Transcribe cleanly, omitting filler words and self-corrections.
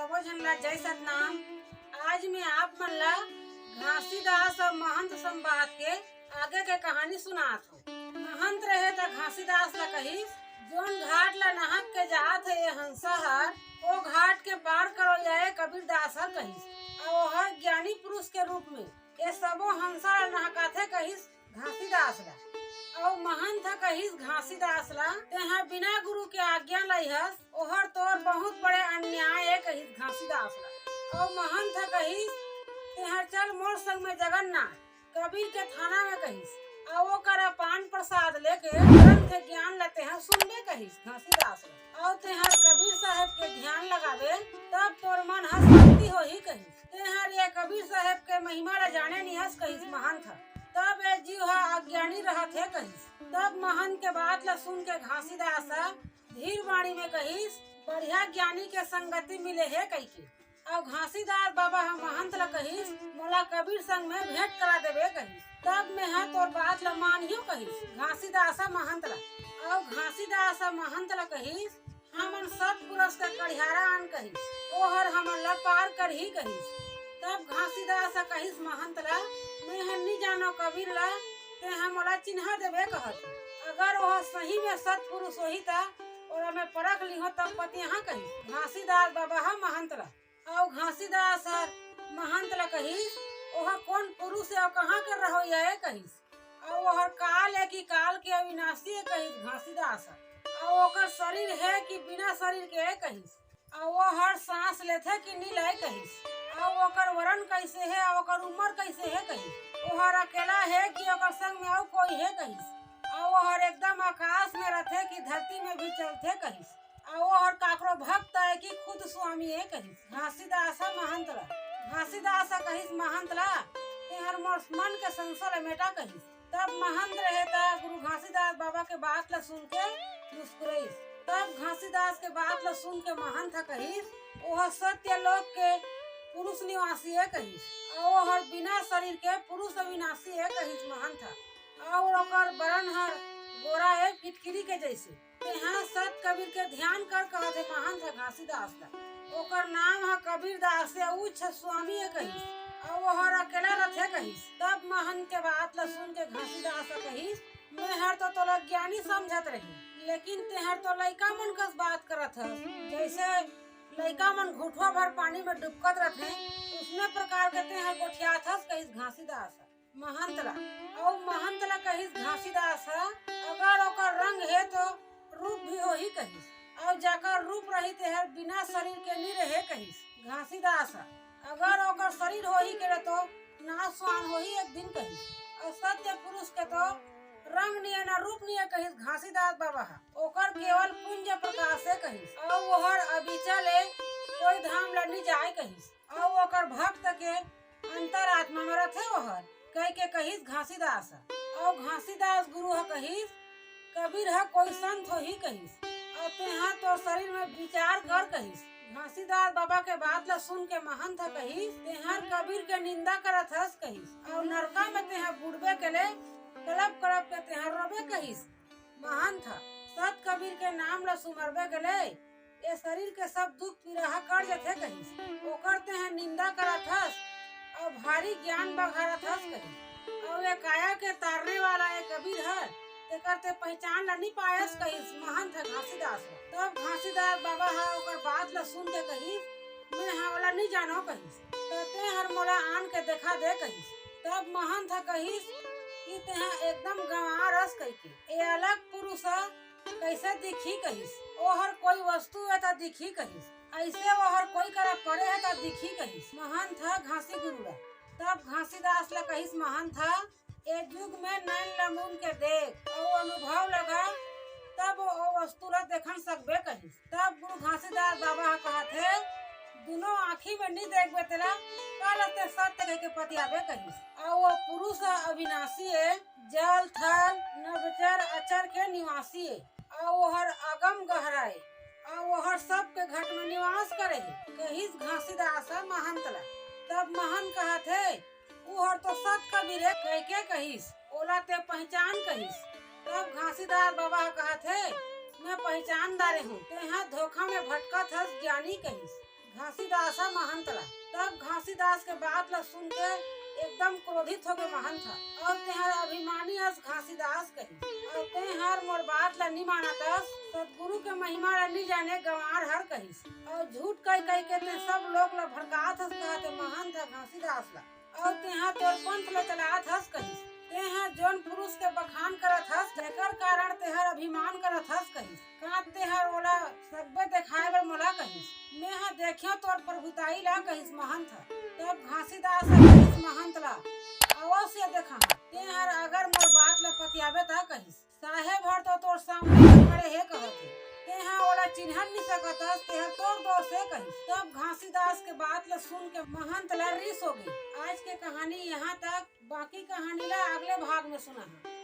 सबो झन ला जय सतनाम। आज मैं आप मन ला घासीदास और महंत संवाद के आगे के कहानी सुनात हूँ। महंत रहे त घासीदास ला कहिस, जोन घाट ला नहक के जात है ये हंसा हर, वो घाट के पार करो जाए कबीरदास हर कहिस। और हर ज्ञानी पुरुष के रूप में ये सबो हंसा ला नहकाथे कहिस घासीदास ला। और महंत कहिस घासीदास ला, तेहा बिना गुरु के आज्ञा लइहस, ओहर तोर बहुत बड़े अन्याय है कहिस घासीदास ला। और महंत कहिस, तेहा चल मोर संग में जगन्नाथ कबीर के थाना में कहिस, और वो करा पान प्रसाद लेके ग्रंथ ज्ञान ला तेहा सुनबे कहिस घासीदास ला। और तेहा कबीर साहब के ध्यान लगावे तब तोर मन हस शांति होही कहिस। तेहा ये कबीर साहब के महिमा ला जाने निहस कहिस महंत। तब ये जीव अज्ञानी रहत है कहिस। तब महंत के बात ला सुन के घासीदास धीर वाणी में कहिस, बढ़िया ज्ञानी के संगति मिले है कहिके। और घासीदास बाबा महंत ला कहिस, मोला कबीर संग में भेंट करा देवे कहिस। तब मैं तोर बात ला मानियो कहिस घासीदास महंत ला। और घासीदास महंत ला कहिस, हमन सतपुरुष के कढ़ियारा आन कहिस, ओहर हमन ला पार करही कहिस। तब घासीदास कहिस महंत ला, मैं हन्नी जानो कबीर ला, तेहा मोला चिन्हा देवे कहत। अगर वह सही में सतपुरुष होही ता ओरा में परख लिहो तब पतिहा कहिस घासीदास बाबा महंत ला। और घासीदास महंत ला कहिस, ओह कौन पुरुष है और कहाँ के रहो ये कहिस। और वह काल है कि काल के अविनाशी है कहिस घासीदास। और ओकर शरीर है कि बिना शरीर के है कहिस। और वो हर सांस लेथे कि नी ले कहिस। और ओकर वरण कैसे है और ओकर उम्र कैसे है कहिस। ओहर अकेला है कि ओकर संग में और कोई है कहिस। और ओहर एकदम आकाश में रहथे कि धरती में भी चलथे कहिस। और ओहर काकरो भक्त है कि खुद स्वामी है कहिस घासीदास महंत ला। घासीदास कहिस महंत ला, तेहर मोर मन के संशय मेटा कहिस। तब महंत रहे ता गुरु घासीदास बाबा के बात ला सुन के मुस्कुराइस। तब घासीदास के बात ला सुन के महंत कहिस, ओह सत्य लोक के पुरुष निवासी है कहिस। और हर बिना शरीर के पुरुष अविनाशी है कहिस महंत। और ओकर बरन हर गोरा है फिटकिरी के जैसे। तेहा सत कबीर के ध्यान कर कहते महंत घासीदास ला। ओकर नाम है कबीरदास से उच्च स्वामी है कहिस। और वो हर अकेला रथे कहिस। तब महंत के बात ला सुन के घासीदास कहिस, मैं हर तो तोला ज्ञानी समझत रही, लेकिन तेहर तो लइका मन कस बात करत हस। जैसे लइका मन घुटवा भर पानी में डुबकत रथे, उसने प्रकार के तेहर गोठियात हस कहिस घासीदास महंत ला। और महंत ला कहिस घासीदास, अगर ओकर रंग है तो रूप भी होही कहिस। और जाकर रूप रही तेहर बिना शरीर के नी रहे कहिस घासीदास। अगर ओकर शरीर होही के तो नाशवान होही एक दिन कहिस। और सत्य पुरुष के तो रंग नहीं ना रूप नहीं कहिस घासीदास बाबा। ओकर केवल पुंज प्रकाश है कहिस। और ओहर अबिचले कोई धाम ला नहीं जाए कहिस। और ओकर भक्त के अंतरात्मा में रथे ओहर कह के कहिस घासीदास। और घासीदास गुरु ह कहिस, कबीर है कोई संत हो ही कहिस। और तेहा तो शरीर में विचार कर कहिस। घासीदास बाबा के बात ला सुन के महंत कहिस, तेहर कबीर के निंदा करत हस कहिस। और नरका में तेहा बुड़बे के ले कलब करब के तेहर रोबे कहिस महंत। सत कबीर के नाम ला सुमरबे के ले ये शरीर के सब दुख पीड़ा कर जथे कहिस। ओकर तेहा निंदा करत हस और भारी ज्ञान बघारत हस कहिस। और ये काया के तारने वाला ये कबीर है, तेकर ते पहचान ला नहीं पायस कहिस महंत घासीदास। तब घासीदास बाबा हा ओकर बात ला सुन के कहिस, मैं हा वाला नहीं जानो कहिस, तो तेहर मोला आन के देखा दे कहिस। तब महंत कहिस कि तेहा एकदम गंवार रस कहिके ये अलग पुरुष कैसे दिखी कहिस। ओहर कोई वस्तु है तो दिखी कहिस, ऐसे ओहर कोई करा पड़े है तो दिखी कहिस महंत घासी गुरु ला। तब घासीदास ला कहिस महंत, ए युग में नैन लमुन के देख और अनुभव लगा तब वो वस्तु ला देखन सकबे कहिस। तब गुरु घासीदास बाबा कहत है, दोनों आँखी में नहीं देखबे तेरा कल ते सत्य कह के पतियाबे कहिस। और वो पुरुष अविनाशी है, जल थल नभचर अचर के निवासी है। और वो हर अगम गहराए और वो हर सब के घट में निवास करे कहिस घासीदास महंत ला। तब महंत कहत है, उहर तो सत कबीर है कह के कहिस, ओला ते पहचान कहिस। तब घासीदास बाबा कहत है, मैं पहचानदारे हूँ, तेहा धोखा में भटकत हस ज्ञानी कहिस। घासीदासा महंत ला। तब घासीदास के बात ला सुन के एकदम क्रोधित हो गए महंत और तेहर अभिमानी अस घासीदास कही और तेहर मोर बात ला नहीं मानतस, सतगुरु के महिमा ला नहीं जाने गंवार हर कहिस और झूठ कह कह के ते सब लोग ला भड़कात हस कहते महंत घासीदास ला और तेहा तोर पंथ ला चलात हस कहिस। तेहा जौन पुरुष के बखान करत हस जेकर कारण तेहर अभिमान करत हस कहिस, का तेहर ओला सकबे देखाए बर मोला कहिस, मेहा देखियो तोर प्रभुताई ला कहिस महंत। तब घासीदास कहिस महंत ला अवश्य देखा तेहर अगर मोर बात ला पतियाबे ता कहिस, साहेब हर तो तोर सामने खड़े हे कहत हे, तेहा ओला चिन्हन नहीं सकतस, तेहर तोर दोष से कहिस। तब घासीदास के बात ला सुन के महंत ला रीस हो गई। आज के कहानी यहाँ तक, बाकी कहानी ला अगले भाग में सुना है।